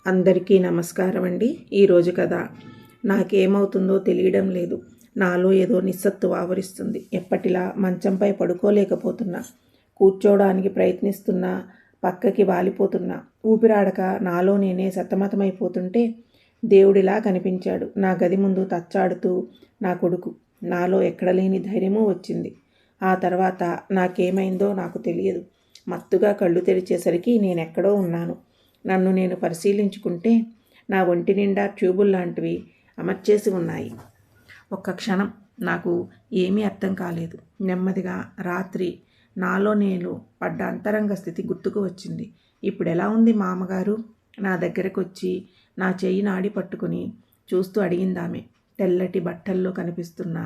అందరికీ నమస్కారం అండి. ఈరోజు కథ నాకేమవుతుందో తెలియడం లేదు. నాలో ఏదో నిస్సత్తు ఆవరిస్తుంది. ఎప్పటిలా మంచంపై పడుకోలేకపోతున్నా. కూర్చోవడానికి ప్రయత్నిస్తున్నా, పక్కకి వాలిపోతున్నా. ఊపిరాడక నాలో నేనే సతమతమైపోతుంటే దేవుడిలా కనిపించాడు. నా గది ముందు తచ్చాడుతూ నా కొడుకు. నాలో ఎక్కడలేని ధైర్యమూ వచ్చింది. ఆ తర్వాత నాకేమైందో నాకు తెలియదు. మత్తుగా కళ్ళు తెరిచేసరికి నేనెక్కడో ఉన్నాను. నన్ను నేను పరిశీలించుకుంటే నా ఒంటి నిండా ట్యూబుల్లాంటివి అమర్చేసి ఉన్నాయి. ఒక్క క్షణం నాకు ఏమీ అర్థం కాలేదు. నెమ్మదిగా రాత్రి నాలో నేను పడ్డ అంతరంగ స్థితి గుర్తుకు వచ్చింది. ఇప్పుడెలా ఉంది మామగారు? నా దగ్గరకు వచ్చి నా చెయ్యి నాడి పట్టుకుని చూస్తూ అడిగిందామె. తెల్లటి బట్టల్లో కనిపిస్తున్న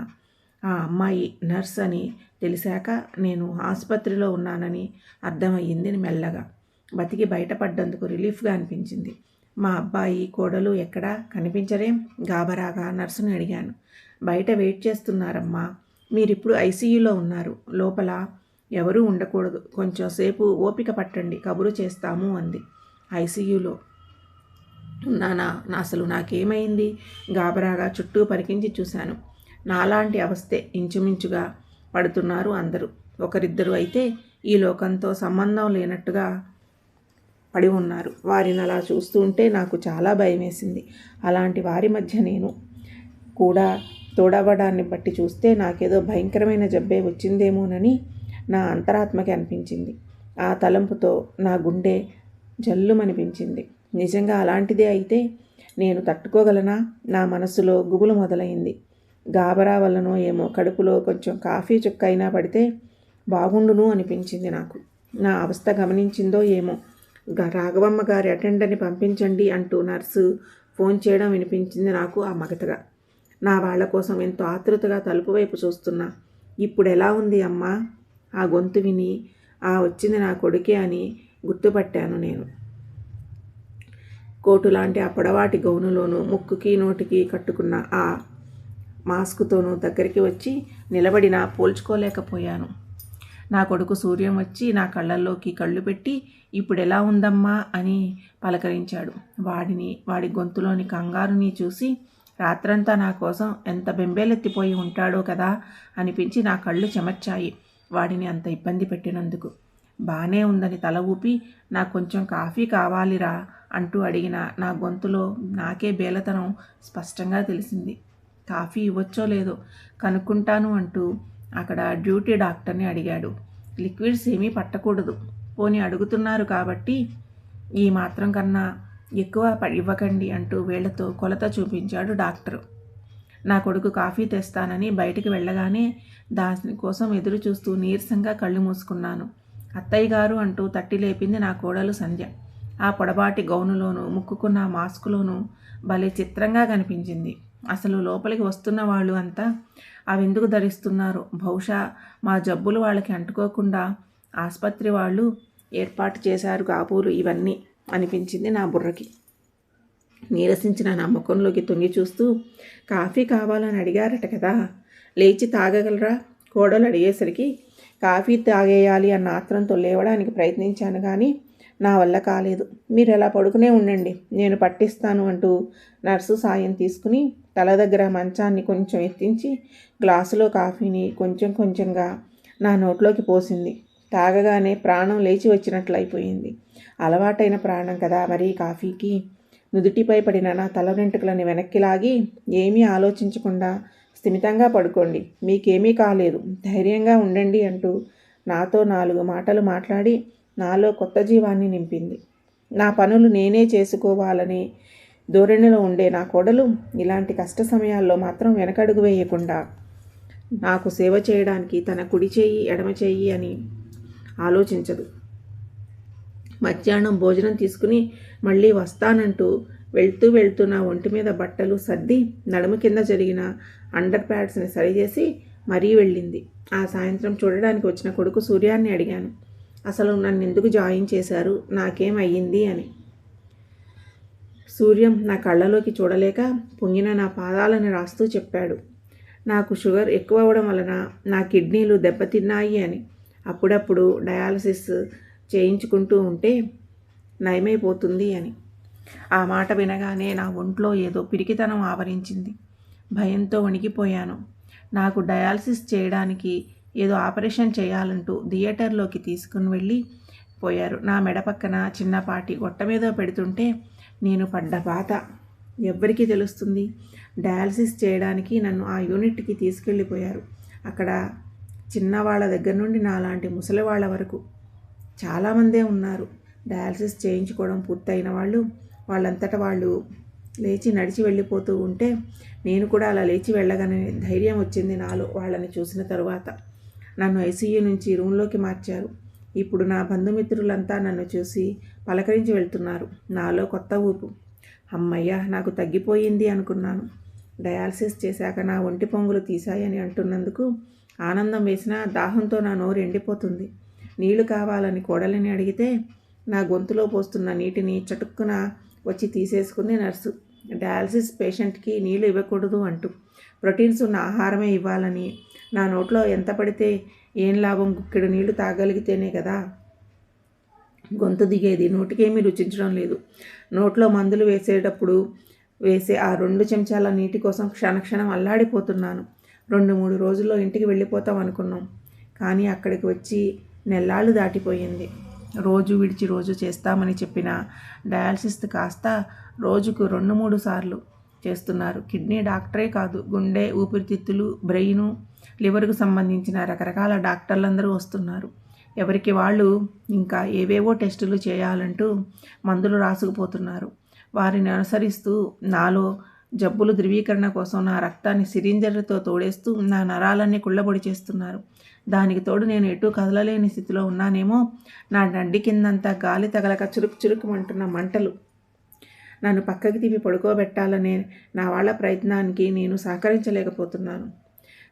ఆ అమ్మాయి నర్స్ అని తెలిసాక నేను ఆసుపత్రిలో ఉన్నానని అర్థమయ్యింది మెల్లగా. బతికి బయటపడ్డందుకు రిలీఫ్గా అనిపించింది. మా అబ్బాయి కోడలు ఎక్కడా కనిపించరేం? గాబరాగా నర్సుని అడిగాను. బయట వెయిట్ చేస్తున్నారమ్మా. మీరిప్పుడు ఐసీయూలో ఉన్నారు. లోపల ఎవరూ ఉండకూడదు. కొంచెం సేపు ఓపిక పట్టండి, కబురు చేస్తాము అంది. ఐసీయూలో ఉన్నానా? అసలు నాకేమైంది? గాబరాగా చుట్టూ పరికించి చూశాను. నాలాంటి అవస్థే ఇంచుమించుగా పడుతున్నారు అందరూ. ఒకరిద్దరు అయితే ఈ లోకంతో సంబంధం లేనట్టుగా పడి ఉన్నారు. వారిని అలా చూస్తూ ఉంటే నాకు చాలా భయం వేసింది. అలాంటి వారి మధ్య నేను కూడా తోడవడాన్ని బట్టి చూస్తే నాకేదో భయంకరమైన జబ్బే వచ్చిందేమోనని నా అంతరాత్మకి అనిపించింది. ఆ తలంపుతో నా గుండె జల్లుమనిపించింది. నిజంగా అలాంటిదే అయితే నేను తట్టుకోగలనా? నా మనసులో గుబులు మొదలైంది. గాబరా వల్లనో ఏమో కడుపులో కొంచెం కాఫీ చుక్క అయినా పడితే బాగుండును అనిపించింది నాకు. నా అవస్థ గమనించిందో ఏమో రాఘవమ్మ గారి అటెండర్ని పంపించండి అంటూ నర్సు ఫోన్ చేయడం వినిపించింది నాకు ఆ మగతగా. నా వాళ్ళ కోసం ఎంతో ఆతృతగా తలుపు వైపు చూస్తున్నా. ఇప్పుడు ఎలా ఉంది అమ్మా? ఆ గొంతు విని వచ్చింది నా కొడుకే అని గుర్తుపట్టాను నేను. కోటు లాంటి ఆ పొడవాటి గౌనులోనూ ముక్కుకి నోటికి కట్టుకున్న ఆ మాస్కుతోనూ దగ్గరికి వచ్చి నిలబడినా పోల్చుకోలేకపోయాను. నా కొడుకు సూర్యం వచ్చి నా కళ్ళల్లోకి కళ్ళు పెట్టి ఇప్పుడు ఎలా ఉందమ్మా అని పలకరించాడు. వాడి గొంతులోని కంగారుని చూసి రాత్రంతా నా కోసం ఎంత బెంబేలెత్తిపోయి ఉంటాడో కదా అనిపించి నా కళ్ళు చెమర్చాయి. వాడిని అంత ఇబ్బంది పెట్టినందుకు. బానే ఉందని తల ఊపి నాకు కొంచెం కాఫీ కావాలిరా అంటూ అడిగిన నా గొంతులో నాకే బేలతనం స్పష్టంగా తెలిసింది. కాఫీ ఇవ్వచ్చో లేదో కనుక్కుంటాను అంటూ అక్కడ డ్యూటీ డాక్టర్ని అడిగాడు. లిక్విడ్స్ ఏమీ పట్టకూడదు, పోనీ అడుగుతున్నారు కాబట్టి ఈ మాత్రం కన్నా ఎక్కువ ఇవ్వకండి అంటూ వేళ్లతో కొలత చూపించాడు డాక్టరు. నా కొడుకు కాఫీ తెస్తానని బయటికి వెళ్ళగానే దానికోసం ఎదురు చూస్తూ నీరసంగా కళ్ళు మూసుకున్నాను. అత్తయ్య గారు అంటూ తట్టి లేపింది నా కోడలు సంధ్య. ఆ పొడబాటి గౌనులోనూ ముక్కుకున్న మాస్కులోనూ భలే చిత్రంగా కనిపించింది. అసలు లోపలికి వస్తున్న వాళ్ళు అంతా అవెందుకు ధరిస్తున్నారు? బహుశా మా జబ్బులు వాళ్ళకి అంటుకోకుండా ఆసుపత్రి వాళ్ళు ఏర్పాటు చేశారు కాబోలు ఇవన్నీ అనిపించింది నా బుర్రకి. నీరసించిన నా ముఖంలోకి తొంగి చూస్తూ కాఫీ కావాలని అడిగారట కదా, లేచి తాగగలరా? కోడలు అడిగేసరికి కాఫీ తాగేయాలి అన్న ఆత్రంతో లేవడానికి ప్రయత్నించాను కానీ నా వల్ల కాలేదు. మీరు ఎలా పడుకునే ఉండండి, నేను పట్టిస్తాను అంటూ నర్సు సాయం తీసుకుని తల దగ్గర మంచాన్ని కొంచెం ఎత్తించి గ్లాసులో కాఫీని కొంచెం కొంచెంగా నా నోట్లోకి పోసింది. తాగగానే ప్రాణం లేచి వచ్చినట్లయిపోయింది. అలవాటైన ప్రాణం కదా మరి కాఫీకి. నుదుటిపై పడిన నా తల వెంట్రుకలని వెనక్కి లాగి ఏమీ ఆలోచించకుండా స్థిమితంగా పడుకోండి, మీకేమీ కాలేదు, ధైర్యంగా ఉండండి అంటూ నాతో 4 మాటలు మాట్లాడి నాలో కొత్త జీవాన్ని నింపింది. నా పనులు నేనే చేసుకోవాలని ధోరణిలో ఉండే నా కోడలు ఇలాంటి కష్ట సమయాల్లో మాత్రం వెనకడుగు వేయకుండా నాకు సేవ చేయడానికి తన కుడి చేయి ఎడమ చేయి అని ఆలోచించదు. మధ్యాహ్నం భోజనం తీసుకుని మళ్ళీ వస్తానంటూ వెళ్తూ నా ఒంటి మీద బట్టలు సర్ది నడుము కింద జరిగిన అండర్ ప్యాడ్స్ని సరిచేసి మరీ వెళ్ళింది. ఆ సాయంత్రం చూడడానికి వచ్చిన కొడుకు సూర్యాన్ని అడిగాను, అసలు నన్ను ఎందుకు జాయిన్ చేశారు, నాకేం అయ్యింది అని. సూర్యం నా కళ్ళలోకి చూడలేక పొంగిన నా పాదాలను రాస్తూ చెప్పాడు, నాకు షుగర్ ఎక్కువ అవ్వడం వలన నా కిడ్నీలు దెబ్బతిన్నాయి అని. అప్పుడప్పుడు డయాలసిస్ చేయించుకుంటూ ఉంటే నయమైపోతుంది అని. ఆ మాట వినగానే నా ఒంట్లో ఏదో పిరికితనం ఆవరించింది. భయంతో వణికిపోయాను. నాకు డయాలసిస్ చేయడానికి ఏదో ఆపరేషన్ చేయాలంటూ థియేటర్లోకి తీసుకుని వెళ్ళి పోయారు. నా మెడ పక్కన చిన్నపాటి గొట్టమేదో పెడుతుంటే నేను పడ్డ బాధ ఎవ్వరికీ తెలుస్తుంది? డయాలసిస్ చేయడానికి నన్ను ఆ యూనిట్కి తీసుకెళ్ళిపోయారు. అక్కడ చిన్నవాళ్ళ దగ్గర నుండి నాలాంటి ముసలి వాళ్ళ వరకు చాలామందే ఉన్నారు. డయాలసిస్ చేయించుకోవడం పూర్తయిన వాళ్ళు వాళ్ళంతటా వాళ్ళు లేచి నడిచి వెళ్ళిపోతూ ఉంటే నేను కూడా అలా లేచి వెళ్ళగానే ధైర్యం వచ్చింది నాలో వాళ్ళని చూసిన తరువాత. నన్ను ఐసీయూ నుంచి రూమ్లోకి మార్చారు. ఇప్పుడు నా బంధుమిత్రులంతా నన్ను చూసి పలకరించి వెళ్తున్నారు. నాలో కొత్త ఊపు. అమ్మయ్య, నాకు తగ్గిపోయింది అనుకున్నాను. డయాలసిస్ చేశాక నా ఒంటి పొంగులు తీశాయని అంటున్నందుకు ఆనందం వేసినా దాహంతో నా నోరు ఎండిపోతుంది. నీళ్లు కావాలని కోడలిని అడిగితే నా గొంతులో పోస్తున్న నీటిని చటుక్కున వచ్చి తీసేసుకుంది నర్సు. డయాలసిస్ పేషెంట్కి నీళ్లు ఇవ్వకూడదు అంటూ, ప్రోటీన్స్ ఉన్న ఆహారమే ఇవ్వాలని. నా నోట్లో ఎంత పడితే ఏం లాభం? గుక్కెడు నీళ్లు తాగలిగితేనే కదా గొంతు దిగేది. నోటికేమీ రుచించడం లేదు. నోట్లో మందులు వేసేటప్పుడు వేసే ఆ 2 చెంచాల నీటి కోసం క్షణక్షణం అల్లాడిపోతున్నాను. 2-3 రోజుల్లో ఇంటికి వెళ్ళిపోతాం అనుకున్నాం. కానీ అక్కడికి వచ్చి నెల్లాళ్ళు దాటిపోయింది. రోజు విడిచి రోజు చేస్తామని చెప్పిన డయాలసిస్ కాస్త రోజుకు 2-3 సార్లు చేస్తున్నారు. కిడ్నీ డాక్టరే కాదు, గుండె, ఊపిరితిత్తులు, బ్రెయిను, లివర్కు సంబంధించిన రకరకాల డాక్టర్లందరూ వస్తున్నారు. ఎవరికి వాళ్ళు ఇంకా ఏవేవో టెస్టులు చేయాలంటూ మందులు రాసుకుపోతున్నారు. వారిని అనుసరిస్తూ నాలో జబ్బులు ధృవీకరణ కోసం నా రక్తాన్ని సిరింజర్లతో తోడేస్తూ నా నరాలన్నీ కుళ్ళబొడి చేస్తున్నారు. దానికి తోడు నేను ఎటూ కదలలేని స్థితిలో ఉన్నానేమో. నా నడ్డి కిందంతా గాలి తగలక చురుకు చురుకుమంటున్న మంటలు. నన్ను పక్కకి తిప్పి పడుకోబెట్టాలనే నా వాళ్ళ ప్రయత్నానికి నేను సహకరించలేకపోతున్నాను.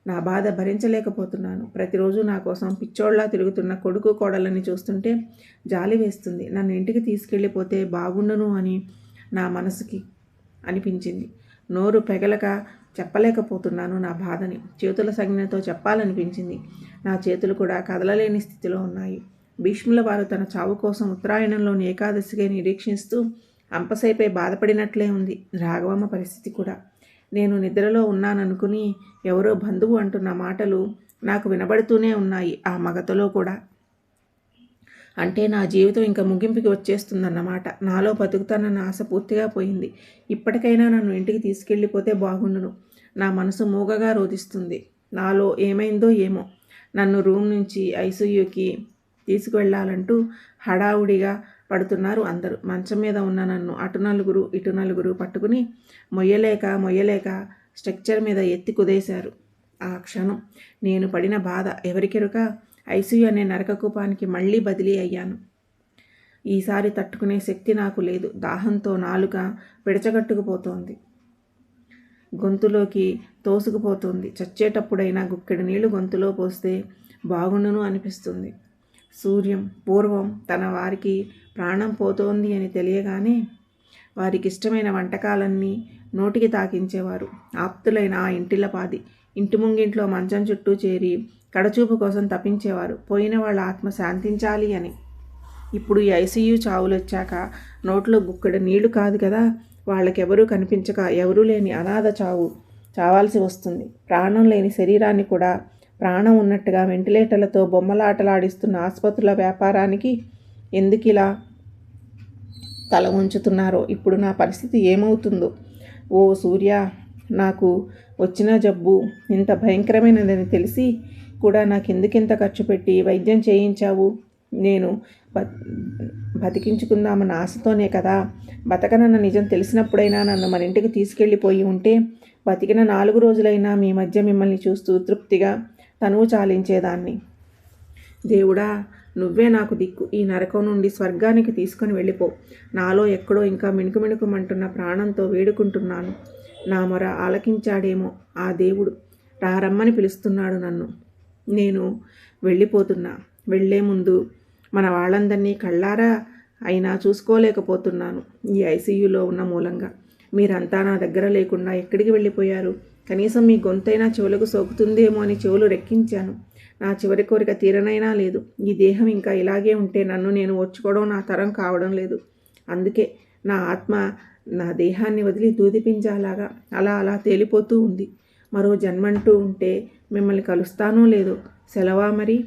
నా బాధ భరించలేకపోతున్నాను. ప్రతిరోజు నా కోసం పిచ్చోళ్లా తిరుగుతున్న కొడుకు కోడలని చూస్తుంటే జాలి వేస్తుంది. నన్ను ఇంటికి తీసుకెళ్ళిపోతే బాగుండును అని నా మనసుకి అనిపించింది. నోరు పెగలక చెప్పలేకపోతున్నాను నా బాధని. చేతుల సంజ్ఞతో చెప్పాలనిపించింది. నా చేతులు కూడా కదలలేని స్థితిలో ఉన్నాయి. భీష్ముల వారు తన చావు కోసం ఉత్తరాయణంలోని ఏకాదశిగా నిరీక్షిస్తూ అంపసైపై బాధపడినట్లే ఉంది రాఘవమ్మ పరిస్థితి కూడా. నేను నిద్రలో ఉన్నాననుకుని ఎవరో బంధువు అంటున్న మాటలు నాకు వినబడుతూనే ఉన్నాయి ఆ మగతలో కూడా. అంటే నా జీవితం ఇంకా ముగింపుకి వచ్చేస్తుందన్నమాట. నాలో బతుకుతానన్న ఆశ పూర్తిగా పోయింది. ఇప్పటికైనా నన్ను ఇంటికి తీసుకెళ్ళిపోతే బాగుండును. నా మనసు మూగగా రోధిస్తుంది. నాలో ఏమైందో ఏమో. నన్ను రూమ్ నుంచి ఐసీయూకి తీసుకువెళ్ళాలంటూ హడావుడిగా పడుతున్నారు అందరూ. మంచం మీద ఉన్న నన్ను అటు నలుగురు ఇటు నలుగురు పట్టుకుని మొయ్యలేక స్ట్రక్చర్ మీద ఎత్తి కుదేశారు. ఆ క్షణం నేను పడిన బాధ ఎవరికెరుక. ఐసీయూ అనే నరకకూపానికి మళ్ళీ బదిలీ అయ్యాను. ఈసారి తట్టుకునే శక్తి నాకు లేదు. దాహంతో నాలుక పిడచగట్టుకుపోతోంది, గొంతులోకి తోసుకుపోతుంది. చచ్చేటప్పుడైనా గుక్కెడు నీళ్లు గొంతులో పోస్తే బాగుండును అనిపిస్తుంది. సూర్యం పూర్వం తన వారికి ప్రాణం పోతోంది అని తెలియగానే వారికి ఇష్టమైన వంటకాలన్నీ నోటికి తాకించేవారు. ఆప్తులైన ఆ ఇంటిల్లపాది ఇంటి ముంగింట్లో మంచం చుట్టూ చేరి కడచూపు కోసం తప్పించేవారు, పోయిన వాళ్ళ ఆత్మ శాంతించాలి అని. ఇప్పుడు ఈ ఐసీయూ చావులు వచ్చాక నోట్లో గుక్కడు నీళ్లు కాదు కదా, వాళ్ళకెవరూ కనిపించక ఎవరూ లేని అనాథ చావాల్సి వస్తుంది. ప్రాణం లేని శరీరాన్ని కూడా ప్రాణం ఉన్నట్టుగా వెంటిలేటర్లతో బొమ్మలాటలాడిస్తున్న ఆసుపత్రుల వ్యాపారానికి ఎందుకిలా తల ఉంచుతున్నారో. ఇప్పుడు నా పరిస్థితి ఏమవుతుందో. ఓ సూర్య, నాకు వచ్చిన జబ్బు ఇంత భయంకరమైనదని తెలిసి కూడా నాకెందుకింత ఖర్చు పెట్టి వైద్యం చేయించావు? నేను బతికించుకుందామన్న ఆశతోనే కదా. బతకనన్న నిజం తెలిసినప్పుడైనా నన్ను మన ఇంటికి తీసుకెళ్ళిపోయి ఉంటే బతికిన 4 రోజులైనా మీ మధ్య మిమ్మల్ని చూస్తూ తృప్తిగా తనువు చాలించేదాన్ని. దేవుడా, నువ్వే నాకు దిక్కు. ఈ నరకం నుండి స్వర్గానికి తీసుకొని వెళ్ళిపో. నాలో ఎక్కడో ఇంకా మిణుకుమిణుకుమంటున్న ప్రాణంతో వేడుకుంటున్నాను. నా మొర ఆలకించాడేమో ఆ దేవుడు. రమ్మని పిలుస్తున్నాడు నన్ను. నేను వెళ్ళిపోతున్నా. వెళ్లే ముందు మన వాళ్ళందరినీ కళ్ళారా అయినా చూసుకోలేకపోతున్నాను ఈ ఐసీయూలో ఉన్న మూలంగా. మీరంతా నా దగ్గర లేకుండా ఎక్కడికి వెళ్ళిపోయారు? కనీసం మీ గొంతైనా చెవులకు సోకుతుందేమో అని చెవులు రెక్కించాను. నా చివరి కోరిక తీరనైనా లేదు. ఈ దేహం ఇంకా ఇలాగే ఉంటే నన్ను నేను ఓర్చుకోవడం నా తరం కావడం లేదు. అందుకే నా ఆత్మ నా దేహాన్ని వదిలి దూదిపింజాలాగా అలా అలా తేలిపోతూ ఉంది. మరో జన్మంటూ ఉంటే మిమ్మల్ని కలుస్తానో లేదో సెలవా మరి.